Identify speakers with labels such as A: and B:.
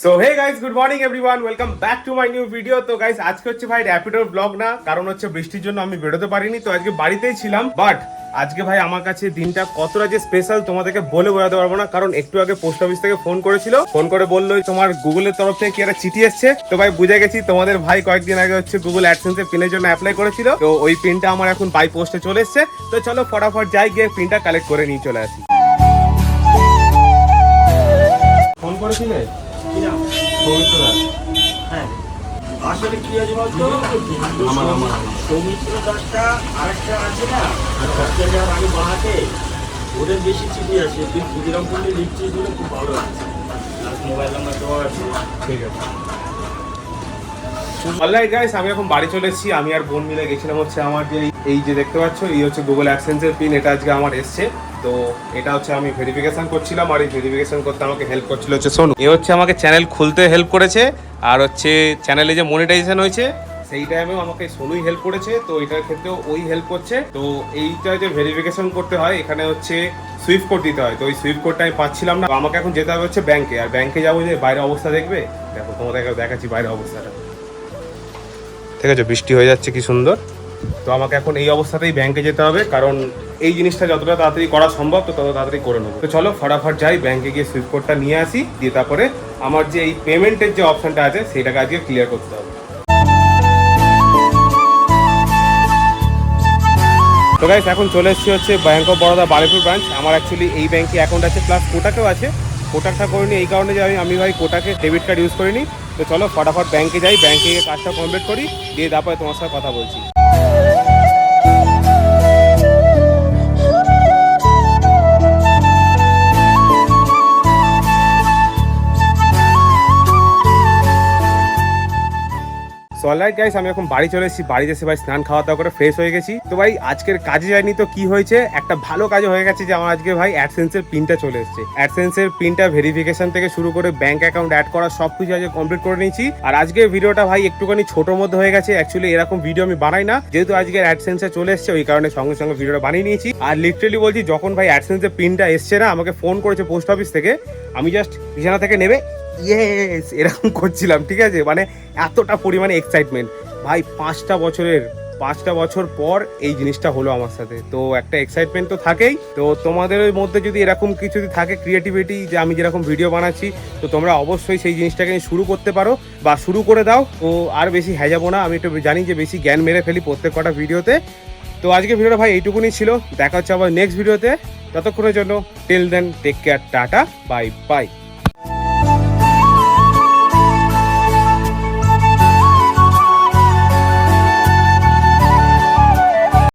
A: So hey guys, good morning everyone, welcome back to my new video. তো guys আজকে হচ্ছে ভাই র্যাপিডোর blog না, কারণ হচ্ছে বৃষ্টির জন্য আমি বেরোতে পারিনি, তো আজকে বাড়িতেই ছিলাম। বাট আজকে ভাই আমার কাছে দিনটা কতটা যে স্পেশাল তোমাদেরকে বলে বোঝাতে পারবো না, কারণ একটু আগে পোস্ট অফিস থেকে ফোন করেছিল, ফোন করে বললো তোমার গুগলের তরফ থেকে কি একটা চিঠি এসছে। তো ভাই বুঝে গেছি তোমাদের ভাই কয়েকদিন আগে হচ্ছে গুগল অ্যাডসেন্সের পিনের জন্য অ্যাপ্লাই করেছিল, তো ওই পিনটা আমার এখন বাই পোস্টে চলে এসছে। তো চলো ফটাফট যাই, গিয়ে পিনটা কালেক্ট করে নিয়ে চলে আসি। ফোন করেছিলে?
B: হ্যাঁ, আসলে কি হয়েছে বলতো, সৌমিত্র দাসটা আরেকটা আছে না, আজকে যাওয়ার আগে বাহাতে ওদের বেশি চিঠি আছে, তুই ক্ষুদিরাম করলে লিখছিস বলে খুব ভালো আছে, আর মোবাইল নাম্বার দেওয়া আছে।
A: ঠিক আছে। অলরাইট গাইস, আমি এখন বাড়ি চলে এসেছি। আমি আর বোন মিলে গেছিলাম হচ্ছে আমার যে এই যে দেখতে পাচ্ছ, এই হচ্ছে গুগল অ্যাডসেন্সের পিন, এটা আজকে আমার এসছে। তো এটা হচ্ছে আমি ভেরিফিকেশন করছিলাম, আর এই ভেরিফিকেশন করতে আমাকে হেল্প করছিল হচ্ছে সোনু। এ হচ্ছে আমাকে চ্যানেল খুলতে হেল্প করেছে, আর হচ্ছে চ্যানেলে যে মনিটাইজেশন হয়েছে সেই টাইমেও আমাকে সোনুই হেল্প করেছে, তো এটার ক্ষেত্রেও ওই হেল্প করছে। তো এইটা যে ভেরিফিকেশন করতে হয়, এখানে হচ্ছে সুইফট কোড দিতে হয়, তো ওই সুইফট কোডটা আমি পাচ্ছিলাম না। তো আমাকে এখন যেতে হবে হচ্ছে ব্যাংকে, আর ব্যাংকে যাবো যে বাইরের অবস্থা দেখবে। দেখো তোমাদেরকে দেখাচ্ছি বাইরের অবস্থাটা, ঠিক আছে? বৃষ্টি হয়ে যাচ্ছে কি সুন্দর। তো আমাকে এখন এই অবস্থাতেই ব্যাংকে যেতে হবে, কারণ এই জিনিসটা যতটা তাড়াতাড়ি করা সম্ভব তো তত তাড়াতাড়ি করে নেবো। তো চলো ফটাফট যাই, ব্যাংকে গিয়ে সুইফট কোডটা নিয়ে আসি, দিয়ে তারপরে আমার যে এই পেমেন্টের যে অপশনটা আছে সেটাকে আজকে ক্লিয়ার করতে হবে। তো গাইস এখন চলে এসেছি হচ্ছে bank of Baroda Baruipur branch. আমার অ্যাকচুয়ালি এই ব্যাংকে অ্যাকাউন্ট আছে, প্লাস কোটাকেও আছে। কোটাকটা করিনি এই কারণে যে আমি ভাই কোটাকে ডেবিট কার্ড ইউজ করিনি। তো চলো ফটাফট ব্যাংকে যাই, ব্যাংকে গিয়ে কাজটা কমপ্লিট করি, দিয়ে তারপরে তোমার সাথে কথা বলছি। সো অলরাইট গাইস, আমি এখন বাড়ি চলে এসেছি। বাড়িতে এসে ভাই স্নান খাওয়া দাওয়া করে ফ্রেশ হয়ে গেছি। তো ভাই আজকের কাজে যায়নি তো কি হয়েছে, একটা ভালো কাজ হয়ে গেছে যে আমার আজকে ভাই অ্যাডসেন্সের পিনটা চলে এসেছে। অ্যাডসেন্সের পিনটা ভেরিফিকেশন থেকে শুরু করে ব্যাংক অ্যাকাউন্ট অ্যাড করা সবকিছু আজকে কমপ্লিট করে নিয়েছি। আর আজকের ভিডিওটা ভাই একটুখানি ছোটোর মধ্যে হয়ে গেছে। অ্যাকচুয়ালি এরকম ভিডিও আমি বানাই না, যেহেতু আজকের অ্যাডসেন্সে চলে এসেছে ওই কারণে সঙ্গে সঙ্গে ভিডিওটা বানিয়ে নিয়েছি। আর লিটারালি বলছি, যখন ভাই অ্যাডসেন্সের পিনটা এসছে না, আমাকে ফোন করেছে পোস্ট অফিস থেকে, আমি জাস্ট বিছানা থেকে নেবে ইয়েস এরকম করছিলাম, ঠিক আছে? মানে এতটা পরিমাণে এক্সাইটমেন্ট ভাই। 5টা বছর পর এই জিনিসটা হলো আমার সাথে, তো একটা এক্সাইটমেন্ট তো থাকেই। তো তোমাদের মধ্যে যদি এরকম কিছু থাকে ক্রিয়েটিভিটি, যে আমি যেরকম ভিডিও বানাচ্ছি, তো তোমরা অবশ্যই সেই জিনিসটাকে শুরু করতে পারো বা শুরু করে দাও। তো আর বেশি হ্যাজাবো না, আমি একটু জানি যে বেশি জ্ঞান মেরে ফেলি প্রত্যেক কটা ভিডিওতে। তো আজকে ভিডিওটা ভাই এইটুকুনি ছিল, দেখা হচ্ছে আবার নেক্সট ভিডিওতে। ততক্ষণের জন্য till then take care, tata, bye by.